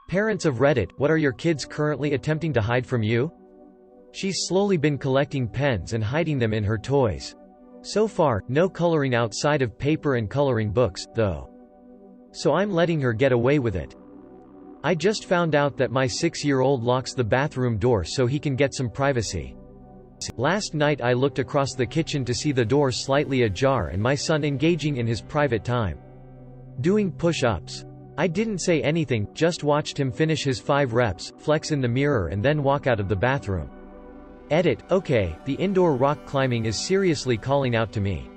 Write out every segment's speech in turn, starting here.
Parents of Reddit, what are your kids currently attempting to hide from you? She's slowly been collecting pens and hiding them in her toys. So far, no coloring outside of paper and coloring books, though. So I'm letting her get away with it. I just found out that my 6-year-old locks the bathroom door so he can get some privacy. Last night I looked across the kitchen to see the door slightly ajar and my son engaging in his private time. Doing push-ups. I didn't say anything, just watched him finish his 5 reps, flex in the mirror and then walk out of the bathroom. Edit, okay, the indoor rock climbing is seriously calling out to me.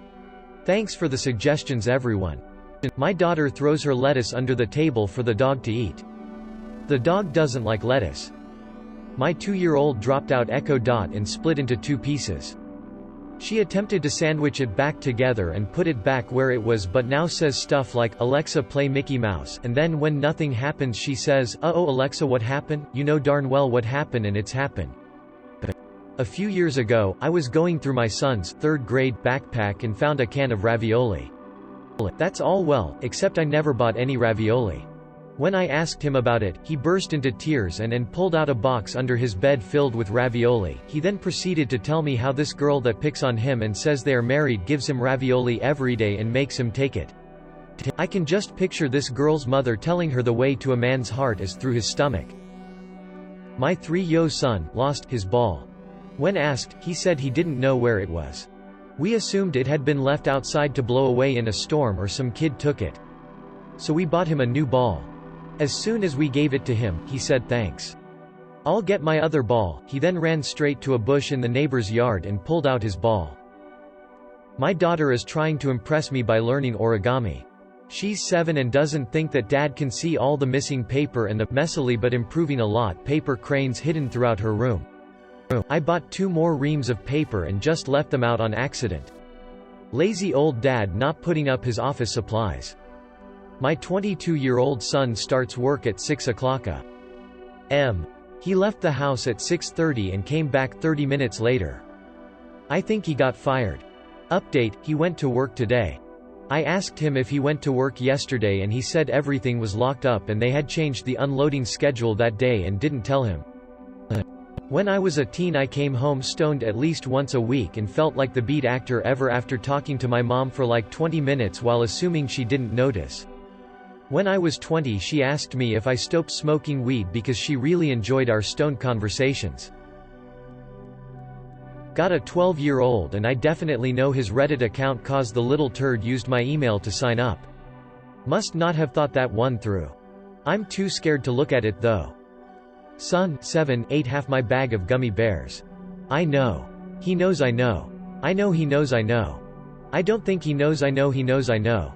Thanks for the suggestions everyone. My daughter throws her lettuce under the table for the dog to eat. The dog doesn't like lettuce. My 2-year-old dropped out Echo Dot and split into 2 pieces. She attempted to sandwich it back together and put it back where it was but now says stuff like, Alexa play Mickey Mouse, and then when nothing happens she says, uh-oh Alexa what happened? You know darn well what happened and it's happened. A few years ago, I was going through my son's 3rd grade backpack and found a can of ravioli. That's all well, except I never bought any ravioli. When I asked him about it, he burst into tears and pulled out a box under his bed filled with ravioli. He then proceeded to tell me how this girl that picks on him and says they are married gives him ravioli every day and makes him take it. I can just picture this girl's mother telling her the way to a man's heart is through his stomach. My 3-year-old son lost his ball. When asked, he said he didn't know where it was. We assumed it had been left outside to blow away in a storm or some kid took it. So we bought him a new ball. As soon as we gave it to him, he said thanks. I'll get my other ball. He then ran straight to a bush in the neighbor's yard and pulled out his ball. My daughter is trying to impress me by learning origami. She's 7 and doesn't think that dad can see all the missing paper and the messily but improving a lot paper cranes hidden throughout her room. I bought 2 more reams of paper and just left them out on accident. Lazy old dad not putting up his office supplies. My 22-year-old son starts work at 6 o'clock a.m. He left the house at 6:30 and came back 30 minutes later. I think he got fired. Update, he went to work today. I asked him if he went to work yesterday and he said everything was locked up and they had changed the unloading schedule that day and didn't tell him. When I was a teen I came home stoned at least once a week and felt like the beat actor ever after talking to my mom for like 20 minutes while assuming she didn't notice. When I was 20 she asked me if I stopped smoking weed because she really enjoyed our stoned conversations. Got a 12-year-old and I definitely know his Reddit account cause the little turd used my email to sign up. Must not have thought that one through. I'm too scared to look at it though. Son, 7, ate half my bag of gummy bears. I know. He knows I know. I know he knows I know. I don't think he knows I know he knows I know.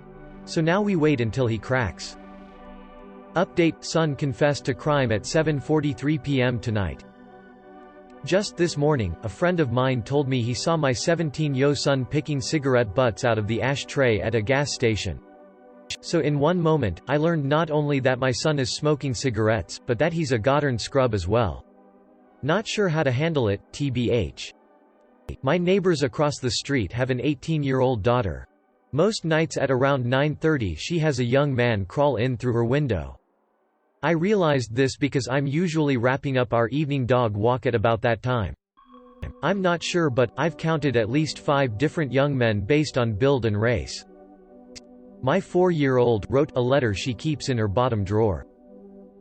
So now we wait until he cracks. Update, son confessed to crime at 7:43 p.m. tonight. Just this morning, a friend of mine told me he saw my 17-year-old son picking cigarette butts out of the ashtray at a gas station. So in one moment, I learned not only that my son is smoking cigarettes, but that he's a goddamn scrub as well. Not sure how to handle it, tbh. My neighbors across the street have an 18-year-old daughter. Most nights at around 9:30 she has a young man crawl in through her window. I realized this because I'm usually wrapping up our evening dog walk at about that time. I'm not sure but I've counted at least 5 different young men based on build and race. My 4-year-old wrote a letter she keeps in her bottom drawer.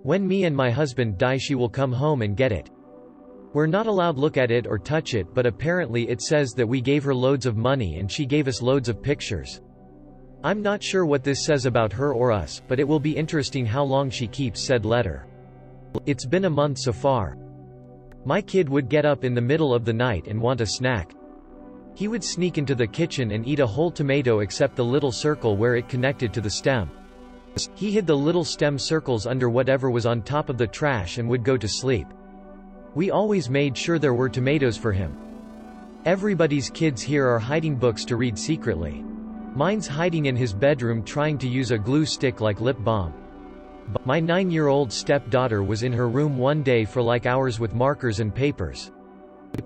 When me and my husband die she will come home and get it. We're not allowed look at it or touch it but apparently it says that we gave her loads of money and she gave us loads of pictures. I'm not sure what this says about her or us, but it will be interesting how long she keeps said letter. It's been a month so far. My kid would get up in the middle of the night and want a snack. He would sneak into the kitchen and eat a whole tomato except the little circle where it connected to the stem. He hid the little stem circles under whatever was on top of the trash and would go to sleep. We always made sure there were tomatoes for him. Everybody's kids here are hiding books to read secretly. Mine's hiding in his bedroom trying to use a glue stick like lip balm. My 9-year-old stepdaughter was in her room one day for like hours with markers and papers.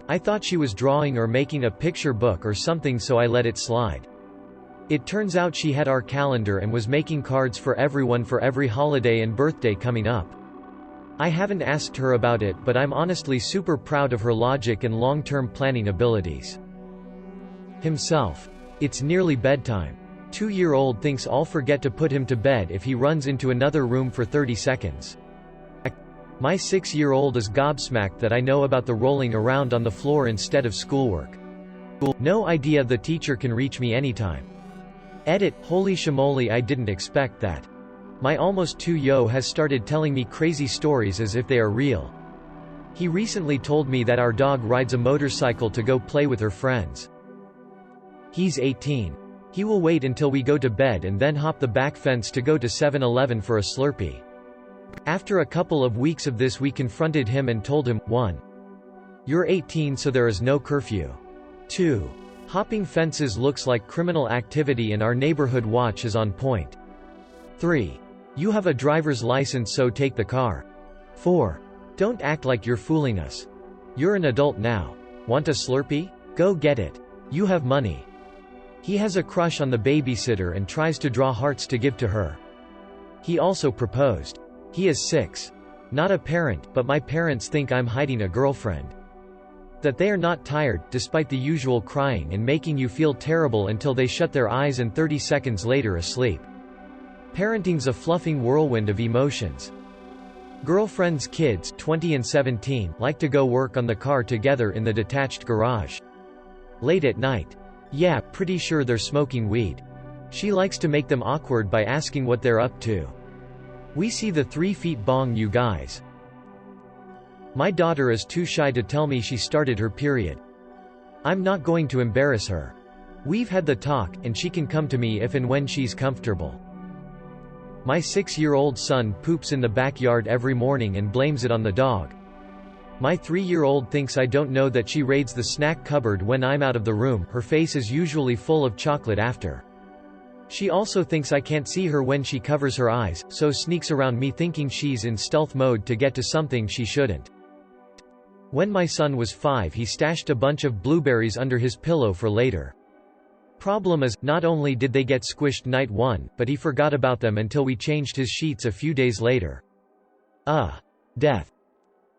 I thought she was drawing or making a picture book or something so I let it slide. It turns out she had our calendar and was making cards for everyone for every holiday and birthday coming up. I haven't asked her about it, but I'm honestly super proud of her logic and long-term planning abilities. Himself. It's nearly bedtime. 2-year-old thinks I'll forget to put him to bed if he runs into another room for 30 seconds. My 6-year-old is gobsmacked that I know about the rolling around on the floor instead of schoolwork. No idea the teacher can reach me anytime. Edit, holy shamoly, I didn't expect that. My almost 2-yo has started telling me crazy stories as if they are real. He recently told me that our dog rides a motorcycle to go play with her friends. He's 18. He will wait until we go to bed and then hop the back fence to go to 7-Eleven for a Slurpee. After a couple of weeks of this, we confronted him and told him, 1. You're 18, so there is no curfew. 2. Hopping fences looks like criminal activity and our neighborhood watch is on point. 3. You have a driver's license, so take the car. 4. Don't act like you're fooling us. You're an adult now. Want a Slurpee? Go get it. You have money. He has a crush on the babysitter and tries to draw hearts to give to her. He also proposed. He is 6. Not a parent, but my parents think I'm hiding a girlfriend. That they are not tired, despite the usual crying and making you feel terrible until they shut their eyes and 30 seconds later asleep. Parenting's a fluffing whirlwind of emotions. Girlfriend's kids, 20 and 17, like to go work on the car together in the detached garage. Late at night. Yeah, pretty sure they're smoking weed. She likes to make them awkward by asking what they're up to. We see the 3 feet bong, you guys. My daughter is too shy to tell me she started her period. I'm not going to embarrass her. We've had the talk, and she can come to me if and when she's comfortable. My 6-year-old son poops in the backyard every morning and blames it on the dog. My 3-year-old thinks I don't know that she raids the snack cupboard when I'm out of the room. Her face is usually full of chocolate after. She also thinks I can't see her when she covers her eyes, so sneaks around me thinking she's in stealth mode to get to something she shouldn't. When my son was 5, he stashed a bunch of blueberries under his pillow for later. Problem is, not only did they get squished night 1, but he forgot about them until we changed his sheets a few days later. Death.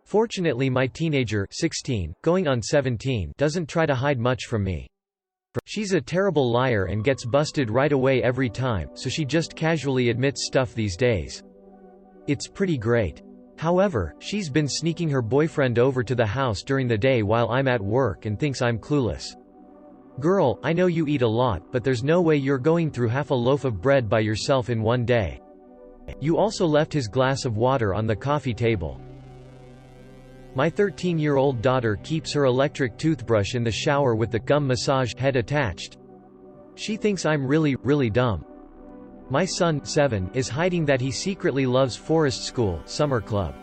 Fortunately, my teenager, 16, going on 17, doesn't try to hide much from me. She's a terrible liar and gets busted right away every time, so she just casually admits stuff these days. It's pretty great. However, she's been sneaking her boyfriend over to the house during the day while I'm at work and thinks I'm clueless. Girl, I know you eat a lot, but there's no way you're going through half a loaf of bread by yourself in one day. You also left his glass of water on the coffee table. My 13-year-old daughter keeps her electric toothbrush in the shower with the gum massage head attached. She thinks I'm really dumb. My son, 7, is hiding that he secretly loves forest school, summer club.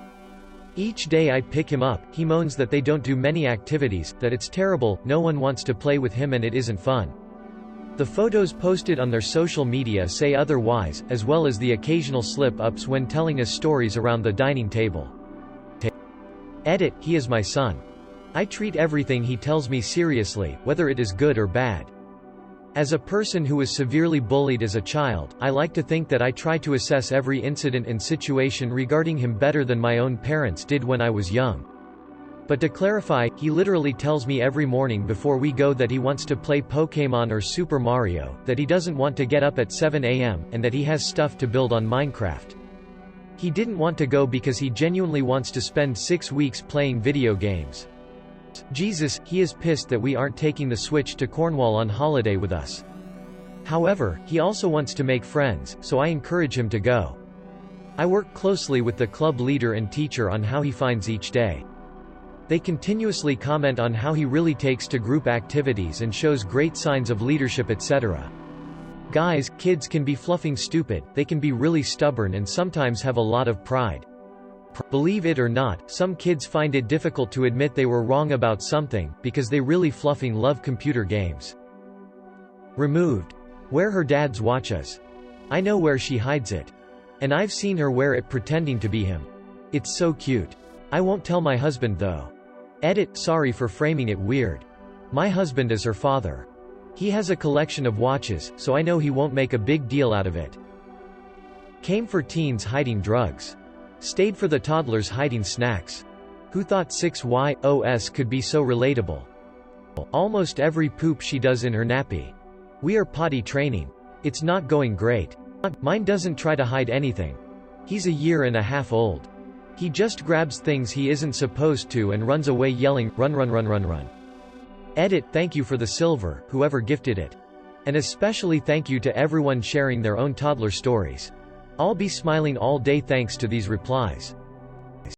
Each day I pick him up, he moans that they don't do many activities, that it's terrible, no one wants to play with him and it isn't fun. The photos posted on their social media say otherwise, as well as the occasional slip-ups when telling us stories around the dining table. Edit, he is my son. I treat everything he tells me seriously, whether it is good or bad. As a person who was severely bullied as a child, I like to think that I try to assess every incident and situation regarding him better than my own parents did when I was young. But to clarify, he literally tells me every morning before we go that he wants to play Pokémon or Super Mario, that he doesn't want to get up at 7 a.m., and that he has stuff to build on Minecraft. He didn't want to go because he genuinely wants to spend 6 weeks playing video games. Jesus, he is pissed that we aren't taking the Switch to Cornwall on holiday with us. However, he also wants to make friends, so I encourage him to go. I work closely with the club leader and teacher on how he finds each day. They continuously comment on how he really takes to group activities and shows great signs of leadership, etc. Guys, kids can be fluffing stupid, they can be really stubborn and sometimes have a lot of pride. Believe it or not, some kids find it difficult to admit they were wrong about something, because they really fluffing love computer games. Removed. Where her dad's watches. I know where she hides it. And I've seen her wear it pretending to be him. It's so cute. I won't tell my husband though. Edit, sorry for framing it weird. My husband is her father. He has a collection of watches, so I know he won't make a big deal out of it. Came for teens hiding drugs. Stayed for the toddlers hiding snacks. Who thought 6YOS could be so relatable? Almost every poop she does in her nappy. We are potty training. It's not going great. Mine doesn't try to hide anything. He's a year and a half old. He just grabs things he isn't supposed to and runs away yelling, run run run run run. Edit. Thank you for the silver, whoever gifted it. And especially thank you to everyone sharing their own toddler stories. I'll be smiling all day thanks to these replies.